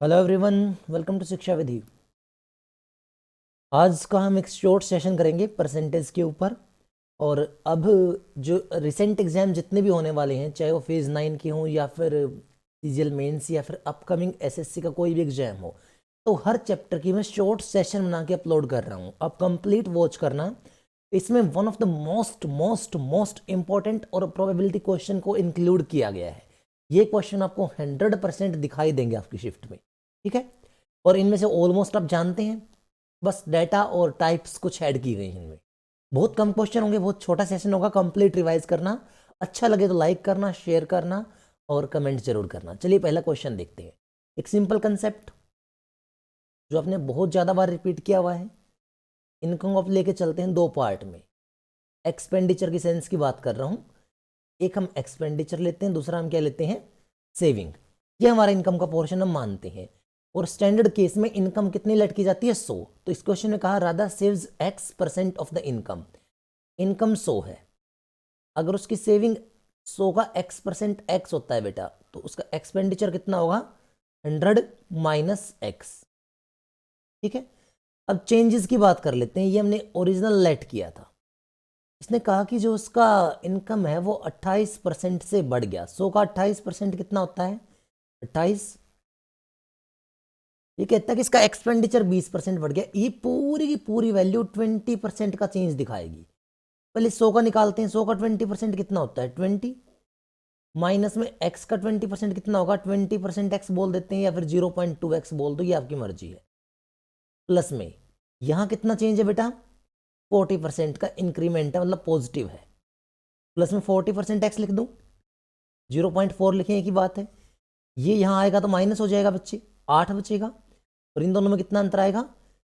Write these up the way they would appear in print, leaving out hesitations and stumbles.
Hello everyone, welcome to शिक्षा विधि। आज का हम एक शॉर्ट सेशन करेंगे परसेंटेज के ऊपर। और अब जो रिसेंट एग्जाम जितने भी होने वाले हैं, चाहे वो फेज़ 9 के हों या फिर सीजीएल मेंस या फिर अपकमिंग एसएससी का कोई भी एग्जाम हो, तो हर चैप्टर की मैं शॉर्ट सेशन बना के अपलोड कर रहा हूँ। आप कंप्लीट वॉच करना। इसमें one of the most most most important और प्रोबेबिलिटी क्वेश्चन को इंक्लूड किया गया है। ये क्वेश्चन आपको 100% दिखाई देंगे आपकी शिफ्ट में, ठीक है। और इनमें से ऑलमोस्ट आप जानते हैं, बस डाटा और टाइप्स कुछ ऐड की गई हैं इनमें। बहुत कम क्वेश्चन होंगे, बहुत छोटा सेशन होगा। कंप्लीट रिवाइज करना। अच्छा लगे तो लाइक करना, शेयर करना और कमेंट जरूर करना। चलिए पहला क्वेश्चन देखते हैं। एक सिंपल कंसेप्ट जो आपने बहुत ज़्यादा बार रिपीट किया हुआ है। इनकम ऑफ लेके चलते हैं दो पार्ट में। एक्सपेंडिचर की सेंस की बात कर रहा हूँ। एक हम एक्सपेंडिचर लेते हैं, दूसरा हम क्या लेते हैं, सेविंग। ये हमारा इनकम का पोर्शन हम मानते हैं। और स्टैंडर्ड केस में इनकम कितनी लेट की जाती है, 100। तो इस क्वेश्चन में कहा Radha saves X% of the income. Income 100 है, अगर उसकी सेविंग 100 का X% X होता है बेटा, तो उसका एक्सपेंडिचर कितना होगा, 100 माइनस X। ठीक है। अब चेंजेस की बात कर लेते हैं। ये हमने ओरिजिनल लेट किया था। इसने कहा कि जो उसका इनकम है वो 28% से बढ़ गया। 100 का 28% कितना होता है, 28। ये कहता है कि इसका एक्सपेंडिचर 20% बढ़ गया। ये पूरी की पूरी वैल्यू 20% का चेंज दिखाएगी। पहले 100 का निकालते हैं। 100 का 20% कितना होता है, 20। माइनस में x का 20% कितना होगा, 20% x बोल देते हैं या फिर 0.2x बोल दो, ये आपकी मर्जी है। प्लस में यहां कितना चेंज है बेटा, 40% का इंक्रीमेंट है, मतलब पॉजिटिव है। प्लस में 40% x लिख दूं, 0.4 लिखें, एक ही बात है। ये यहां आएगा तो माइनस हो जाएगा बच्चे, 8 बचेगा। और इन दोनों में कितना अंतर आएगा,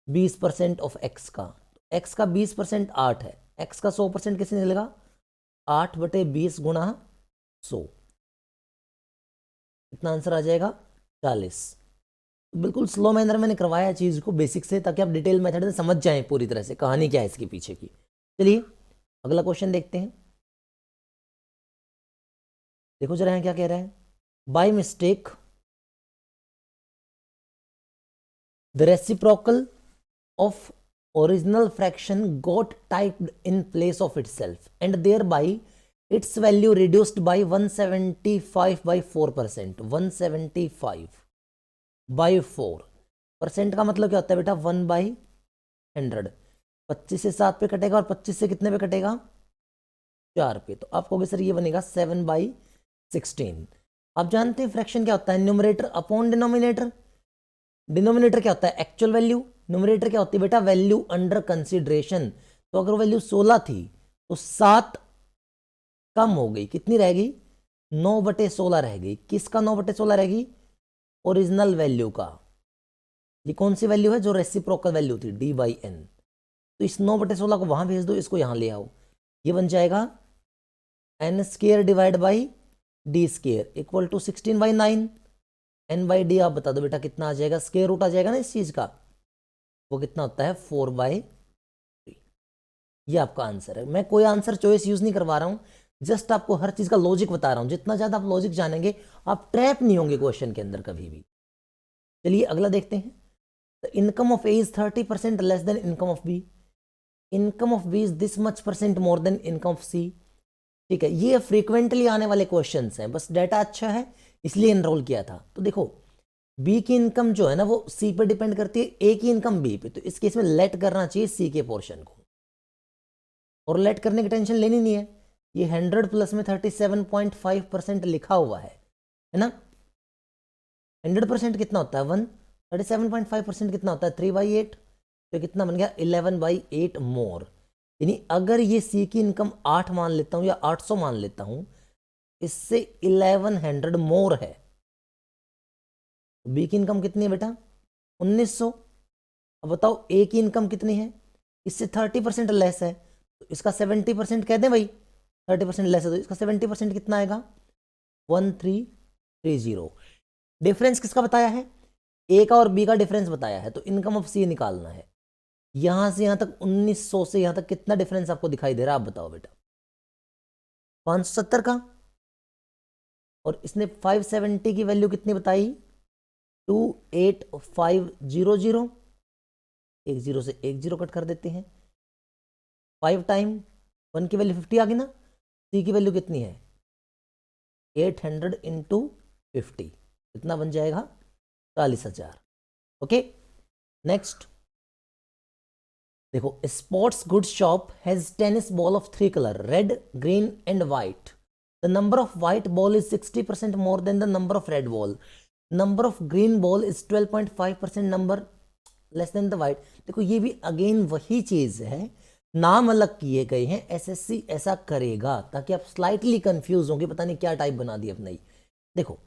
20% ऑफ x का। x का 20% 8 है, x का 100% किससे निकलेगा, 8/20 गुणा 100। कितना आंसर आ जाएगा, 40। बिल्कुल स्लो मैनर मैंने करवाया चीज को बेसिक से, ताकि आप डिटेल मेथड से समझ जाएं पूरी तरह से कहानी क्या है इसके पीछे की। चलिए अगला क्वेश्चन देखते हैं। देखो जरा यहाँ क्या कह रहा है। By mistake the reciprocal of original fraction got typed in place of itself and thereby its value reduced by 175 by 4%। 175 by 4% का मतलब क्या होता है बेटा, 1/100। 25 से 7 पे कटेगा और 25 से कितने पे कटेगा, 4 पे। तो आप कहोगे सर ये बनेगा 7/16। आप जानते हैं फ्रैक्शन क्या होता है, न्यूमरेटर अपॉन डिनोमिनेटर। डिनोमिनेटर क्या होता है, एक्चुअल वैल्यू। न्यूमरेटर क्या होती है बेटा, वैल्यू अंडर कंसिडरेशन। तो अगर वैल्यू 16 थी तो 7 कम हो गई, कितनी रहेगी, 9/16 रह गई। किसका 9/16 रहेगी, ओरिजिनल वैल्यू का। ये कौन सी वैल्यू है, जो रेसिप्रोकल वैल्यू थी, D/N। तो इस 9/16 को वहां भेज दो, इसको यहां ले आओ। ये बन जाएगा n² divide by D² equal to 16/9। n/d आप बता दो बेटा कितना आ जाएगा, स्क्वायर रूट आ जाएगा ना इस चीज का, वो कितना होता है, 4/3। ये आपका आंसर है। मैं कोई आंसर चॉइस यूज नहीं करवा रहा हूं, जस्ट आपको हर चीज का लॉजिक बता रहा हूं। जितना ज्यादा आप लॉजिक जानेंगे, आप ट्रैप नहीं होंगे क्वेश्चन के अंदर कभी भी। चलिए अगला देखते हैं। The income of A is 30% less than income of B. Income of B is this much percent more than income of C. ठीक है, ये फ्रीक्वेंटली आने वाले क्वेश्चन हैं, बस डाटा अच्छा है इसलिए एनरोल किया था। तो देखो, बी की इनकम जो है ना वो सी पे डिपेंड करती है, ए की इनकम बी पे। तो इस केस में लेट करना चाहिए सी के पोर्शन को, और लेट करने की टेंशन लेनी नहीं है। ये 100 प्लस में 37.5% लिखा हुआ है ना। 100% कितना होता है, 1। 37.5% कितना होता है, 3/8। तो कितना बन गया, 11/8 मोर। यानी अगर ये सी की इनकम 8 मान लेता हूं या 800 मान लेता हूं, इससे 1100 मोर है। बी की इनकम कितनी है बेटा, 1900। अब बताओ ए की इनकम कितनी है, इससे 30% लेस है। तो इसका 70% कह दें भाई, 30% लेस है तो इसका 70% कितना आएगा, 1330। डिफरेंस किसका बताया है, ए का और बी का डिफरेंस बताया है। तो इनकम ऑफ सी निकालना है। यहां से यहां तक 1900 से यहां तक कितना डिफरेंस आपको दिखाई दे रहा है, आप बताओ बेटा, 570 का। और इसने 570 की वैल्यू कितनी बताई, 28,500, एक जीरो से एक जीरो कट कर देते हैं, 5 टाइम 1 की वैल्यू 50 आ गई ना, C की वैल्यू कितनी है 800 इंटू 50, कितना बन जाएगा 40,000। ओके नेक्स्ट देखो, sports good shop has tennis ball of 3 colour red green and white, the number of white ball is 60% more than the number of red ball, number of green ball is 12.5% number less than the white. देखो ये भी again वही चीज है, नाम अलग किए गए हैं, एसएससी ऐसा करेगा ताकि आप स्लाइटली कंफ्यूज होंगे, पता नहीं क्या टाइप बना दी अपने। देखो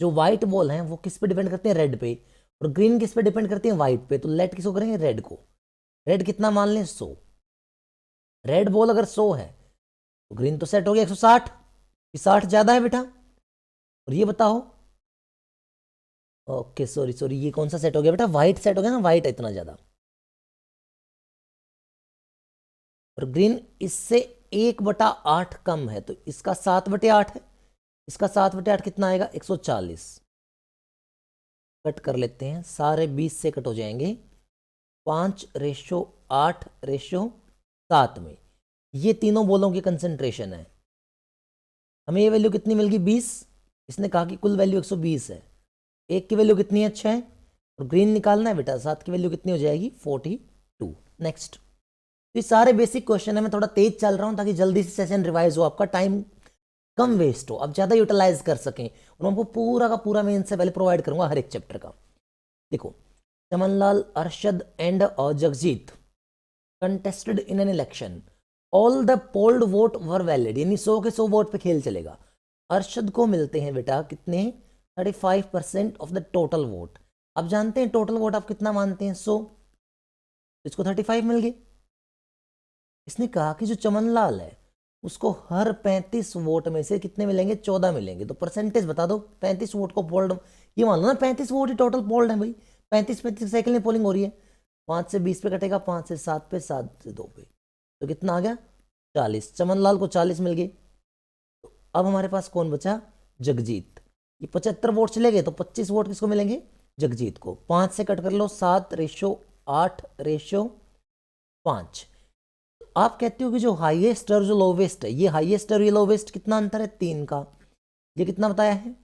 जो व्हाइट बॉल है वो किस पे डिपेंड करते हैं, रेड पे, और ग्रीन किस पे डिपेंड करते हैं, व्हाइट पे, तो लेट किसको करेंगे, रेड को। रेड कितना मान लें 100, रेड बॉल अगर 100 है तो ग्रीन तो सेट हो गया 160, 60 ज्यादा है बेटा। और ये बताओ, ओके सॉरी सॉरी, ये कौन सा सेट हो गया बेटा, व्हाइट सेट हो गया ना, व्हाइट है इतना ज्यादा, और ग्रीन इससे 1/8 कम है, तो इसका 7/8 है, इसका 7/8 कितना आएगा 140, कट कर लेते हैं, सारे 20 से कट हो जाएंगे, 5:8:7 में ये तीनों बॉलों की कंसेंट्रेशन है। हमें ये वैल्यू कितनी मिल गई 20, इसने कहा कि कुल वैल्यू 120 है, एक की वैल्यू कितनी है 6, और ग्रीन निकालना है बेटा, 7 की वैल्यू कितनी हो जाएगी 42। नेक्स्ट, तो ये सारे बेसिक क्वेश्चन है, मैं थोड़ा तेज चल रहा हूं ताकि जल्दी से सेशन रिवाइज हो, आपका टाइम कम वेस्ट हो, आप ज्यादा यूटिलाइज कर सकें, और आपको पूरा का पूरा मैं इनसे पहले प्रोवाइड करूंगा हर एक चैप्टर का। देखो, Chamanlal, Arshad and Jagjit contested in an election, all the polled vote were valid, यानी 100 के 100 वोट पे खेल चलेगा। अरशद को मिलते हैं बेटा कितने 35% ऑफ द टोटल वोट। अब जानते हैं टोटल वोट आप कितना मानते हैं 100, इसको 35 मिल गए। इसने कहा कि जो चमनलाल है उसको हर 35 वोट में से कितने मिलेंगे 14 मिलेंगे, तो परसेंटेज बता दो, 35 वोट को पोल्ड, ये मान लो ना 35 वोट ही टोटल पोल्ड है भाई, 35 साइकिल में पोलिंग हो रही है, 5 से 20 पे कटेगा, 5 से 7 पे, 7 से 2 पे, तो कितना आ गया 40, चमनलाल को 40 मिल गए। तो अब हमारे पास कौन बचा, जगजीत, ये 75 वोट चले गए, तो 25 वोट किसको मिलेंगे, जगजीत को, 5 से कट कर लो, 7:8:5। आप कहते हो कि जो हाईएस्ट और जो लोवेस्ट है, ये हाईएस्ट और ये लोवेस्ट कितना अंतर है 3 का, ये कितना बताया है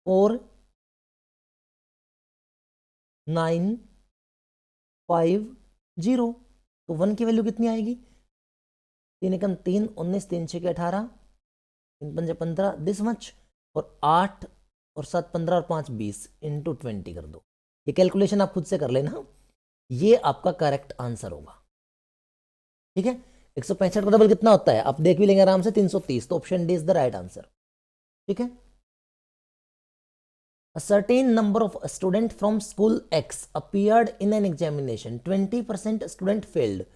4,950, तो 1 की वैल्यू कितनी आएगी 3 एकम 3, 19, 3 6 18, 3 पंजे 15, दिस मच, और 8 और 7 15 और 5 20 इंटू 20 कर दो, ये कैलकुलेशन आप खुद से कर लेना, ये आपका करेक्ट आंसर होगा। ठीक है, 165 का डबल कितना होता है आप देख भी लेंगे आराम से 330, तो option D is the right answer. ठीक है, a certain number of student from school X appeared in an examination, 20% student failed,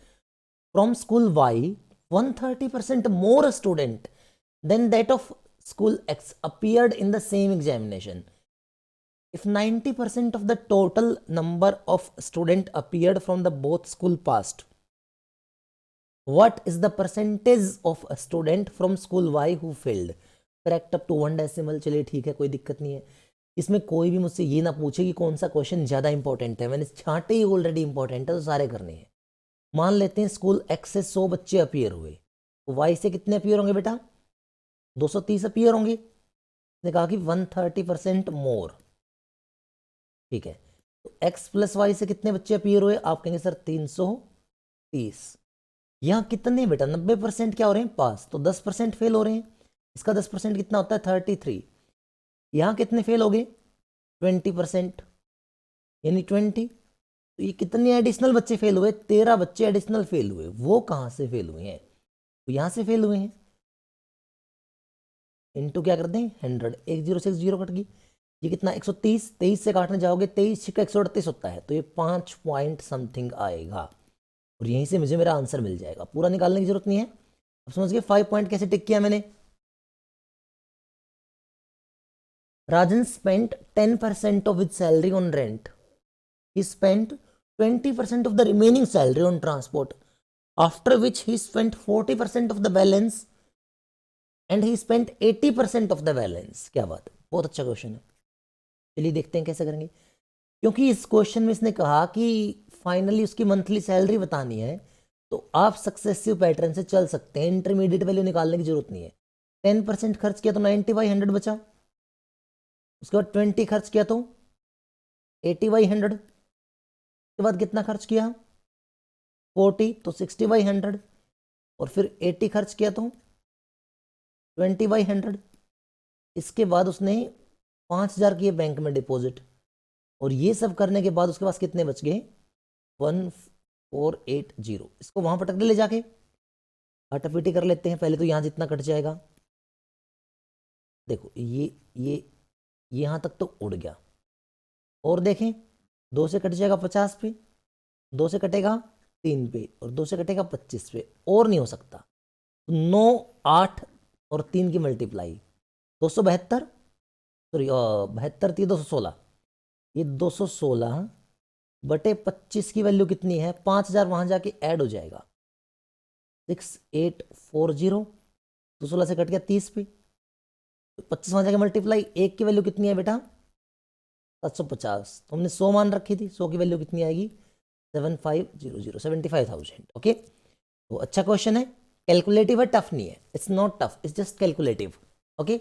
from school Y 130% more student than that of school X appeared in the same examination. If 90% of the total number of student appeared from the both school passed, what is the percentage of a student from school Y who failed? Correct up to 1 decimal, चलिए ठीक है, कोई दिक्कत नहीं है। इसमें कोई भी मुझसे ये ना पूछे कि कौन सा क्वेश्चन ज़्यादा इंपॉर्टेंट है, मैंने छांटे ही ऑलरेडी इंपॉर्टेंट है तो सारे करने हैं। मान लेते हैं स्कूल एक्स से 100 बच्चे अपीयर हुए, तो वाई से कितने अपीयर होंगे बेटा 230 अपीयर होंगे, ने कहा कि 130% मोर। ठीक है, तो एक्स प्लस वाई से कितने बच्चे अपीयर हुए, आप कहेंगे सर 330, यहाँ कितने बेटा 90% क्या हो रहे हैं पास, तो 10% फेल हो रहे हैं, इसका 10% कितना होता है 33, यहाँ कितने फेल हो गए 20%, यानी 20, तो ये कितने एडिशनल बच्चे फेल हुए 13 बच्चे एडिशनल फेल हुए, वो कहाँ से फेल हुए हैं, तो यहाँ से फेल हुए हैं, इनटू क्या कर दें 100, 1 0 से 1 0 कट गई, ये कितना 130, 23 से काटने जाओगे 23 का 138 होता है, तो ये 5 पॉइंट समथिंग आएगा, और यहीं से मुझे मेरा आंसर मिल जाएगा, पूरा निकालने की जरूरत नहीं है। अब समझ गए 5 पॉइंट कैसे टिक किया मैंने। Rajan spent 10% of his salary on rent. He spent 20% of the remaining salary on transport, after which he spent 40% of the balance and he spent 80% of the balance. क्या बात है, बहुत अच्छा क्वेश्चन है। चलिए देखते हैं कैसे करेंगे। क्योंकि इस क्वेश्चन में इसने कहा कि फाइनली उसकी मंथली सैलरी बतानी है, तो आप सक्सेसिव पैटर्न से चल सकते हैं, इंटरमीडिएट वैल्यू निकालने की जरूरत नहीं है। 10% खर्च किया तो 90/100 बचा, उसके बाद 20 खर्च किया तो 80/100, उसके बाद कितना खर्च किया 40 तो 60/100, और फिर 80 खर्च किया तो 20/100। इसके बाद उसने 5,000 किए बैंक में डिपॉजिट, और ये सब करने के बाद उसके पास कितने बच गए 1480। इसको वहां पटक दे ले जाके, हटापीटी कर लेते हैं। पहले तो यहां जितना कट जाएगा, देखो ये यहां तक तो उड़ गया, और देखें 2 से कट जाएगा 50 पे, 2 से कटेगा 3 पे, और 2 से कटेगा 25 पे, और नहीं हो सकता। 9 8 और 3 की मल्टीप्लाई 272, सॉरी 72 थी 216, ये 216 बटे 25 की वैल्यू कितनी है 5000, वहां जाके ऐड हो जाएगा 6840, 216 से कट गया 30 पे, तो 25 वहां जाके मल्टीप्लाई, एक की वैल्यू कितनी है बेटा 750, तो हमने 100 मान रखी थी, 100 की वैल्यू कितनी आएगी 7500, 75,000। ओके, तो अच्छा क्वेश्चन है, कैलकुलेटिव है, टफ नहीं है, it's not tough, it's just calculative. Okay,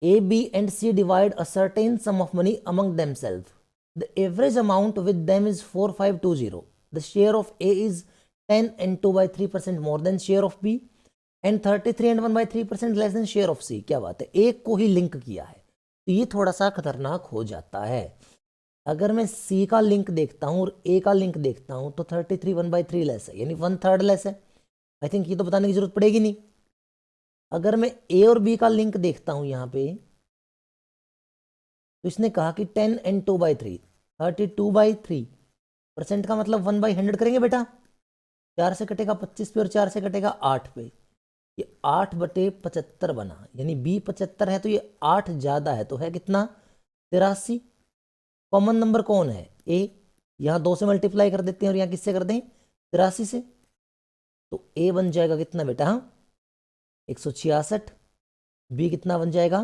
A, B and C divide a certain sum of money among themselves. The average amount with them is 4520. The share of A is 10 and 2/3% more than share of B, and 33 and 1/3% less than share of C. क्या बात है, एक को ही link किया है, तो ये थोड़ा सा खतरनाक हो जाता है। अगर मैं C का लिंक देखता हूँ और A का लिंक देखता हूँ, तो 33 1/3 लेस है, यानी 1/3 लेस है। आई थिंक ये तो बताने की जरूरत पड़ेगी नहीं। अगर मैं A और B का लिंक देखता हूँ यहाँ पे, तो इसने कहा कि 10 and 2/3, 32/3% का मतलब 1/100 करेंगे बेटा, 4 से कटेगा 25 पे और 4 से कटेगा 8 पे, ये 8/75 बना, यानी B 75 है तो ये 8 ज्यादा है, तो है कितना 83। कॉमन नंबर कौन है A, यहाँ 2 से मल्टीप्लाई कर देते हैं और यहाँ किससे कर दें 83 से, तो A बन जाएगा कितना बेटा 166, B कितना बन जाएगा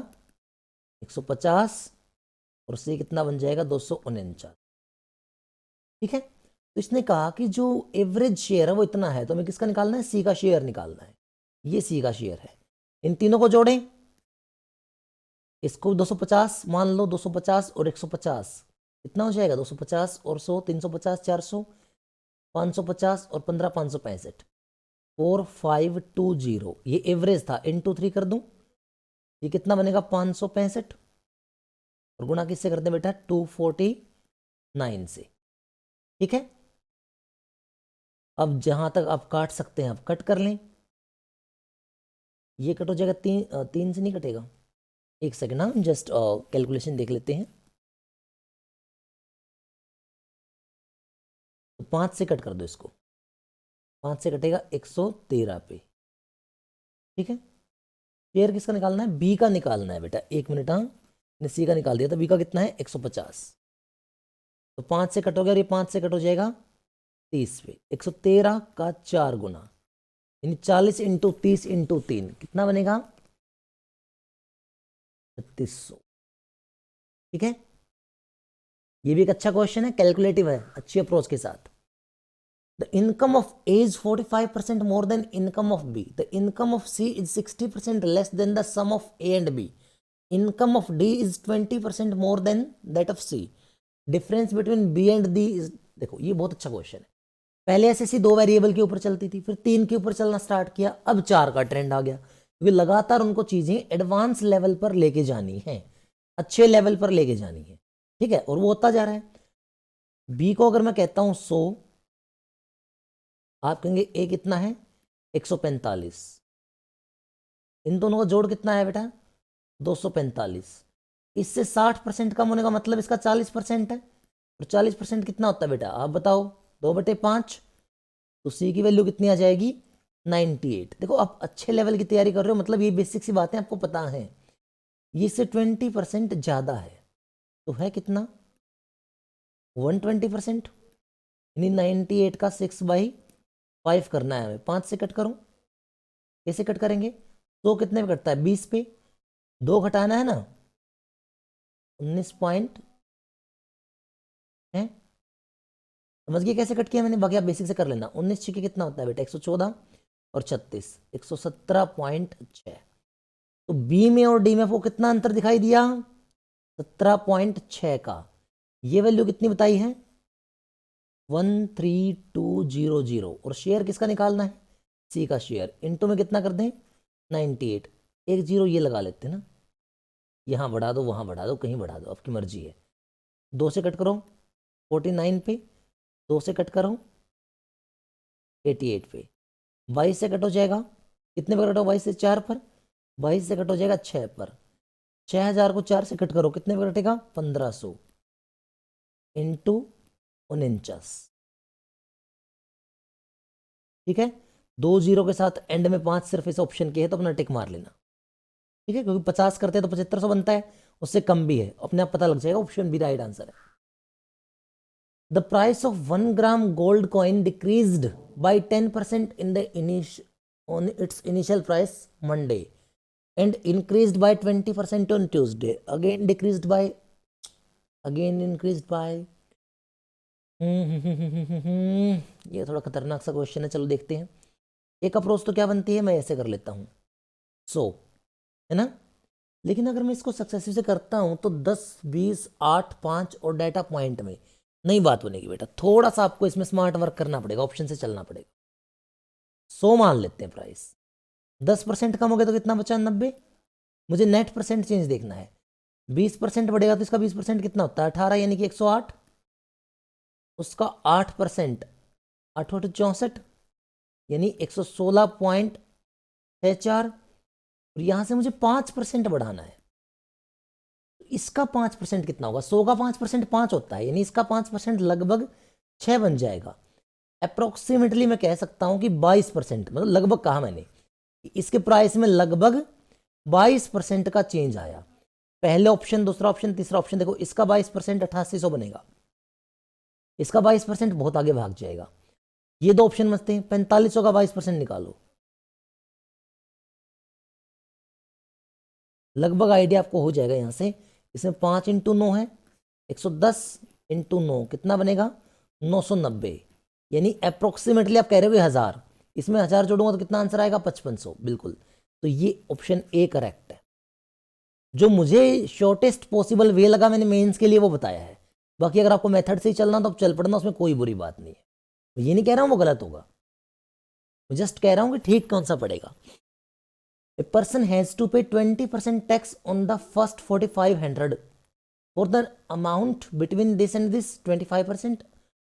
150, और C कितना बन जाएगा 249। ठीक है, तो इसने कहा कि जो एवरेज शेयर है वो इतना है, तो हमें किसका निकालना है सी का शेयर निकालना है, ये सी का शेयर है। इन तीनों को जोड़ें, इसको 250 मान लो, 250 और 150 कितना हो जाएगा 250 और 100 350, 400 550 और 15 565, 4520। ये एवरेज था, इंटू 3 कर दूं, ये कितना बनेगा 565, और गुणा किससे करते हैं बेटा 249 से। ठीक है, अब जहां तक आप काट सकते हैं आप कट कर लें, ये कट हो जाएगा 3 से नहीं कटेगा, एक सेकेंड, हम जस्ट कैलकुलेशन देख लेते हैं। तो 5 से कट कर दो इसको, 5 से कटेगा 113 पे। ठीक है, शेयर किसका निकालना है बी का निकालना है बेटा, एक मिनट, हाँ ने सी का निकाल दिया, तो बी का कितना है 150, तो 5 से कट हो गया, और ये 5 से कट हो जाएगा 30 पे, 113 का 4 गुना, यानी 40 इंटू 30 इंटू 3 कितना बनेगा 3600। ठीक है, ये भी एक अच्छा क्वेश्चन है, कैलकुलेटिव है, अच्छी अप्रोच के साथ। The income of A is 45% more than income of B. The income of C is 60% less than the sum of A and B. Income of D is 20% more than that of C. Difference between B and D is, देखो ये बहुत अच्छा question है। पहले SSC 2 variable के ऊपर चलती थी, फिर 3 के ऊपर चलना स्टार्ट किया, अब 4 का ट्रेंड आ गया, क्योंकि लगातार उनको चीजें एडवांस लेवल पर लेके जानी है, अच्छे लेवल पर लेके जानी है। ठीक है, और वो होता जा रहा है। बी को अगर मैं कहता हूं 100, आप कहेंगे ए कितना है 145, इन दोनों का जोड़ कितना है बेटा 245, इससे 60% कम होने का मतलब इसका 40% है, और 40% कितना होता है बेटा आप बताओ 2/5, तो सी की वैल्यू कितनी आ जाएगी 98। देखो आप अच्छे लेवल की तैयारी कर रहे हो, मतलब ये बेसिक सी बातें आपको पता है, ये इससे 20% ज्यादा है, तो है कितना 120%, यानी 98 का 6/5 करना है हमें। 5 से कट करूं, कैसे कट करेंगे, 100 कितने पे कटता है 20 पे, 2 घटाना है ना, 19 पॉइंट है, समझ गए कैसे कट किया मैंने, बाकी आप बेसिक से कर लेना। 19 छिके कितना होता है बेटा, 114 और 36, 117.6। तो बी में और डी में आपको कितना अंतर दिखाई दिया, 17.6 का। ये वैल्यू कितनी बताई है, 13200। और शेयर किसका निकालना है, सी का शेयर, इनटू में कितना कर दें 98, एक जीरो ये लगा लेते हैं ना, यहाँ बढ़ा दो वहाँ बढ़ा दो कहीं बढ़ा दो, आपकी मर्जी है। 2 से कट करो 49 पे, 2 से कट करो 88 पे, 22 से कट हो जाएगा, कितने पे कटो 22 से 4 पर, 22 से कट हो जाएगा 6 पर, 6000 को 4 से कट करो कितने पे कटेगा 1500 इंटू 49। ठीक है, 2 जीरो के साथ एंड में 5 सिर्फ इस ऑप्शन के है तो अपना टिक मार लेना। ठीक है, क्योंकि 50 करते हैं तो 7500 बनता है, उससे कम भी है, अपने आप पता लग जाएगा, ऑप्शन बी राइट आंसर है। The price of 1 gram gold coin decreased bye 10% in the on its initial price Monday and increased by 20% on Tuesday, again decreased by, again increased by। ये थोड़ा खतरनाक सा क्वेश्चन है, चलो देखते हैं। एक अप्रोच तो क्या बनती है, मैं ऐसे कर लेता हूँ, सो है ना, लेकिन अगर मैं इसको सक्सेसिव से करता हूं तो 10 20 8 5 और डाटा पॉइंट में नई बात बनेगी बेटा, थोड़ा सा आपको इसमें स्मार्ट वर्क करना पड़ेगा, ऑप्शन से चलना पड़ेगा। 100 मान लेते हैं प्राइस, 10% कम हो गया तो कितना बचा 90, मुझे नेट परसेंट चेंज देखना है। 20% बढ़ेगा तो इसका 20% कितना होता है 18, यानी कि 108, उसका 8%, 8 64 यानी 116.64, और यहां से मुझे 5% बढ़ाना है, इसका 5% कितना होगा, 100 का 5% 5 होता है, यानी इसका 5% लगभग 6 बन जाएगा। अप्रोक्सीमेटली मैं कह सकता हूं कि 22%, मतलब लगभग कहा मैंने, इसके प्राइस में लगभग 22% का चेंज आया। पहले ऑप्शन, दूसरा ऑप्शन, तीसरा ऑप्शन देखो, इसका 22% 8800 बनेगा, इसका 22% बहुत आगे भाग जाएगा। ये दो ऑप्शन मस्त हैं, 4500 का 22% निकालो, लगभग आइडिया आपको हो जाएगा यहां से। इसमें 5 इंटू 9 है, 110 इंटू 9 कितना बनेगा 990, यानी अप्रोक्सीमेटली आप कह रहे हो 1000, इसमें 1000 जोड़ूंगा तो कितना आंसर आएगा 5500, बिल्कुल। तो ये ऑप्शन ए करेक्ट है, जो मुझे शॉर्टेस्ट पॉसिबल वे लगा मैंने मेंस के लिए वो बताया है। बाकी अगर आपको मेथड से ही चलना तो आप चल पड़ना, उसमें कोई बुरी बात नहीं है, ये नहीं कह रहा हूं वो गलत होगा, मैं जस्ट कह रहा हूं कि ठीक कौन सा पड़ेगा। A person has to pay 20% tax on the first 4500 for the amount between this and this 25%,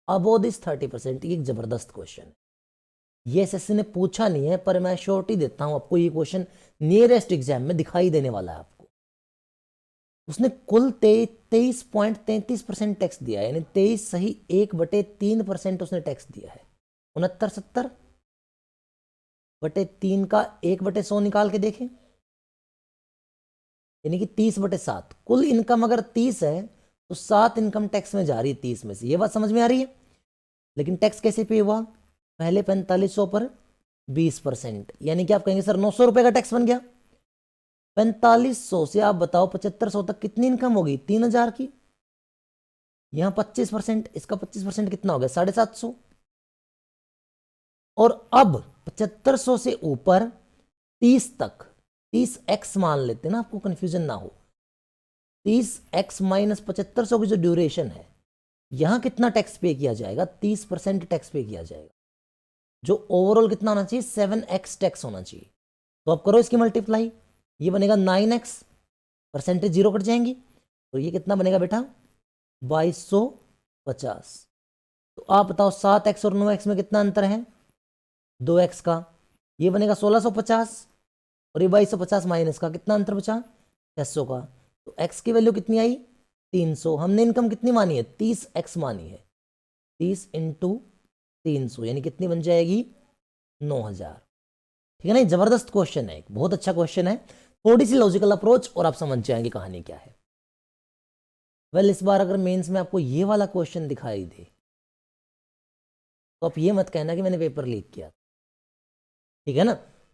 above this 30%। ये एक जबरदस्त क्वेश्चन है, ये एसएससी ने पूछा नहीं है, पर मैं श्योरिटी देता हूं आपको ये क्वेश्चन नियरेस्ट एग्जाम में दिखाई देने वाला है आपको। उसने कुल 23.33% टैक्स दिया है, यानी 23 सही 1/3% उसने टैक्स दिया है। 69 70/3 का 1/100 निकाल के देखें, यानी कि 30/7। कुल इनकम अगर 30 है तो 7 इनकम टैक्स में जा रही है 30 में से, ये बात समझ में आ रही है। लेकिन टैक्स कैसे पे हुआ, पहले 4500 पर 20%, यानी कि आप कहेंगे सर 900 रुपए का टैक्स बन गया। 4500 से आप बताओ 7500 तक कितनी इनकम होगी 3000 की, यहां 25%, इसका 25% कितना हो गया 750। और अब 7500 से ऊपर 30 तक, 30x मान लेते ना, आपको कंफ्यूजन ना हो, 30x माइनस 7500 की जो ड्यूरेशन है, यहां कितना टैक्स पे किया जाएगा 30% टैक्स पे किया जाएगा, जो ओवरऑल कितना होना चाहिए 7x टैक्स होना चाहिए। तो आप करो इसकी मल्टीप्लाई, ये बनेगा 9x, परसेंटेज जीरो कट जाएंगी, तो ये कितना बनेगा बेटा 2250। तो आप बताओ 7x और 9x में कितना अंतर है 2x का, ये बनेगा 1650, और ये 2250 माइनस का कितना अंतर बचा 600 का। तो x की वैल्यू कितनी आई 300। हमने इनकम कितनी मानी है 30x मानी है, 30 इंटू 300 यानी कितनी बन जाएगी 9000। ठीक है ना, जबरदस्त क्वेश्चन है, एक बहुत अच्छा क्वेश्चन है, थोड़ी सी लॉजिकल अप्रोच और आप समझ जाएंगे कहानी क्या है। वेल इस बार अगर मेंस में आपको ये वाला क्वेश्चन दिखाई दे तो आप ये मत कहना कि मैंने पेपर लीक किया, ठीक है ना,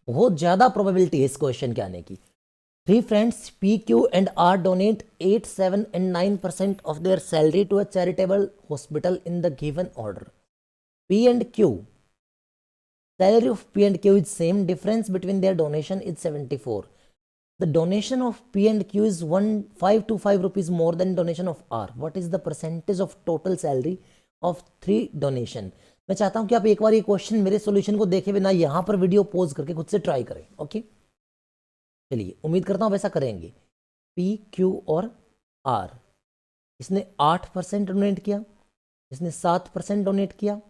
बहुत ज्यादा प्रोबेबिलिटी है इस क्वेश्चन के आने की। 3 friends P, Q and R donate 8, 7 and 9% of their salary to a charitable hospital in the given order. P and Q. Salary of P and Q is same. Difference between their donation is 74. The donation of P and Q is 525 rupees more than donation of R. What is the percentage of total salary of 3 donation? मैं चाहता हूं कि आप एक बार ये question मेरे solution को देखे बिना यहां पर वीडियो पॉज करके खुद से ट्राई करें. ओके, चलिए, उम्मीद करता हूं वैसा करेंगे. P, Q और R. इसने 8% डोनेट किया, इसने 7% डोनेट किया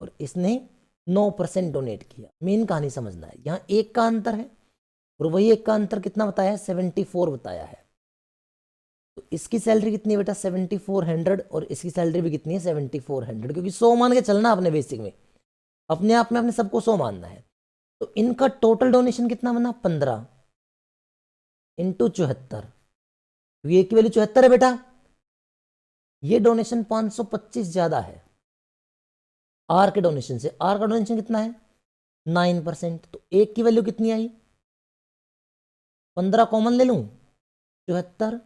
और इसने 9% डोनेट किया. मेन कहानी समझना है. यहाँ एक का अंतर है और वही एक का अंतर कितना बताया है? 74 बताया है. तो इसकी सैलरी कितनी है बेटा? 7400 और इसकी सैलरी भी कितनी है? 7400. क्योंकि 100 मान के चलना अपने बेसिक में, अपने आप में अपने सबको 100 मानना है. तो इनका टोटल डोनेशन कितना बना? 15 इंटू 74. ये की वैल्यू 74 है बेटा. ये डोनेशन 525 ज्यादा है आर के डोनेशन से. आर का डोनेशन कितना है? 9%. तो एक की वैल्यू कितनी आई? 15 कॉमन ले लूं, 74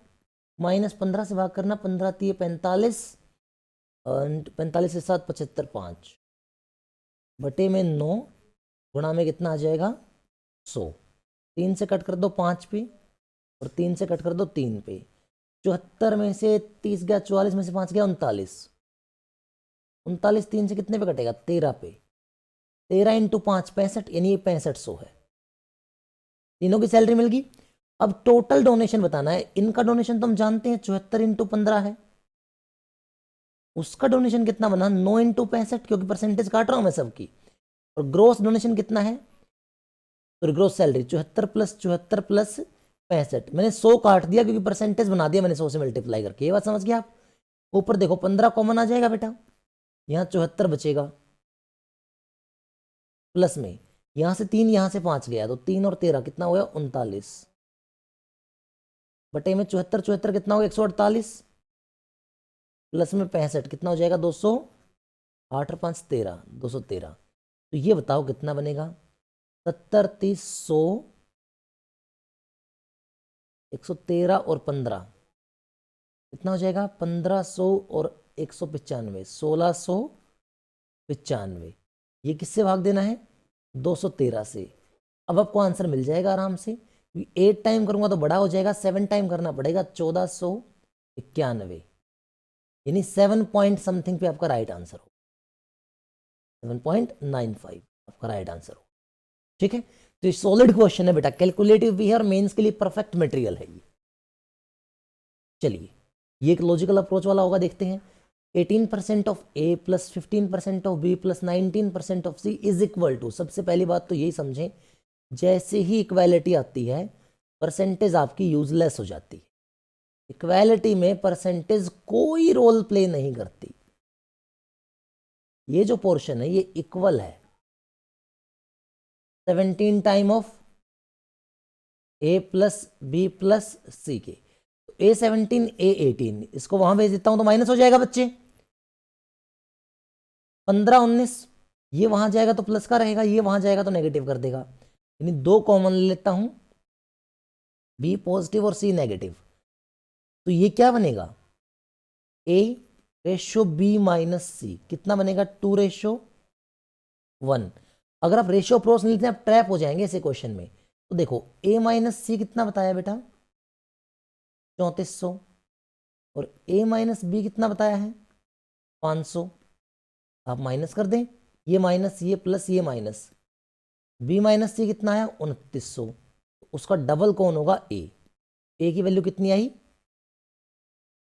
माइनस 15 से भाग करना, 15 3 45 और 45 से 7 75 5 बटे में 9 गुणा में कितना आ जाएगा? 100. 3 से कट कर दो 5 पे और 3 से कट कर दो 3 पे. 74 में से 30 गया, 44 में से 5 गया 39. 39 3 से कितने पे कटेगा? 13 पे. 13 इंटू 5 65, यानी ये 6500 है. तीनों की सैलरी मिल गई. अब टोटल डोनेशन बताना है. इनका डोनेशन तो हम जानते हैं 74 इंटू 15 है. उसका डोनेशन कितना बना? 9 इंटू 65, क्योंकि परसेंटेज काट रहा हूं मैं सबकी. और ग्रोस डोनेशन कितना है? तो ग्रोस सैलरी 74 प्लस 65. मैंने 100 काट दिया क्योंकि परसेंटेज बना दिया मैंने 100 से मल्टीप्लाई करके. ये बात समझ गया आप? ऊपर देखो 15 कॉमन आ जाएगा बेटा, यहां 74 बचेगा प्लस में यहां से 3, यहां से 5 गया, तो 3 और 13 कितना हो गया? 39 बटे में 74 कितना हो गया? 148 प्लस में 65 कितना हो जाएगा? 200. 8 और 5 13, 213. तो ये बताओ कितना बनेगा? 70 30 100 113 और 15 कितना हो जाएगा? 1500 और 195 1695. ये किससे भाग देना है? 213 से. अब आपको आंसर मिल जाएगा आराम से. 8 टाइम करूंगा तो बड़ा हो जाएगा, 7 टाइम करना पड़ेगा, 1491. यानी 7 पॉइंट समथिंग पे आपका राइट आंसर हो. 7.95 आपका राइट आंसर हो. ठीक है, तो ये सॉलिड क्वेश्चन है बेटा. कैलकुलेटिव भी है और मेंस के लिए परफेक्ट मटेरियल है ये. चलिए, ये एक लॉजिकल अप्रोच वाला होगा, देखते हैं. 18% of A plus 15% of B plus 19% of C is equal to. सबसे पहली बात तो यही समझें, जैसे ही इक्वालिटी आती है परसेंटेज आपकी यूजलेस हो जाती है. इक्वालिटी में परसेंटेज कोई रोल प्ले नहीं करती. ये जो पोर्शन है ये इक्वल है 17 time of A plus B plus C के. ए 17 ए 18, इसको वहां भेज देता हूं तो माइनस हो जाएगा बच्चे. 15 19 ये वहां जाएगा तो प्लस का रहेगा, ये वहां जाएगा तो नेगेटिव कर देगा. यानी 2 कॉमन ले लेता हूं, बी पॉजिटिव और सी नेगेटिव. तो ये क्या बनेगा? ए रेशो बी माइनस सी कितना बनेगा? 2:1. अगर आप रेशियो अप्रोच नहीं लेते आप ट्रैप हो जाएंगे ऐसे क्वेश्चन में. तो देखो ए माइनस सी कितना बताया बेटा? 3400. और ए माइनस बी कितना बताया है? 500. आप माइनस कर दें, ये माइनस ये प्लस ये माइनस. बी माइनस सी कितना है? 2900. उसका डबल कौन होगा? ए. ए की वैल्यू कितनी आई?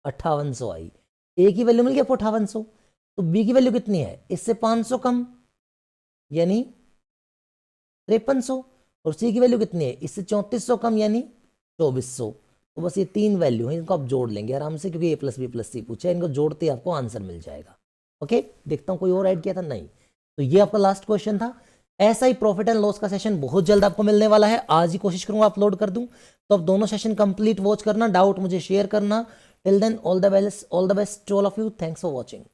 5800 आई. ए की वैल्यू मिल गया 5800. तो बी की वैल्यू कितनी है? इससे 500 कम यानी 5300. और सी की वैल्यू कितनी है? इससे 3400 कम यानी 2400. तो बस ये 3 वैल्यू है, इनको आप जोड़ लेंगे आराम से, क्योंकि ए प्लस बी प्लस सी पूछा है. इनको जोड़ते ही आपको आंसर मिल जाएगा. ओके, देखता हूं कोई और ऐड किया था? नहीं. तो ये आपका लास्ट क्वेश्चन था. ऐसा ही प्रॉफिट एंड लॉस का सेशन बहुत जल्द आपको मिलने वाला है. आज ही कोशिश करूंगा अपलोड कर दूं. तो अब दोनों सेशन कंप्लीट वॉच करना, डाउट मुझे शेयर करना. Till then all the best to all of you. Thanks for watching.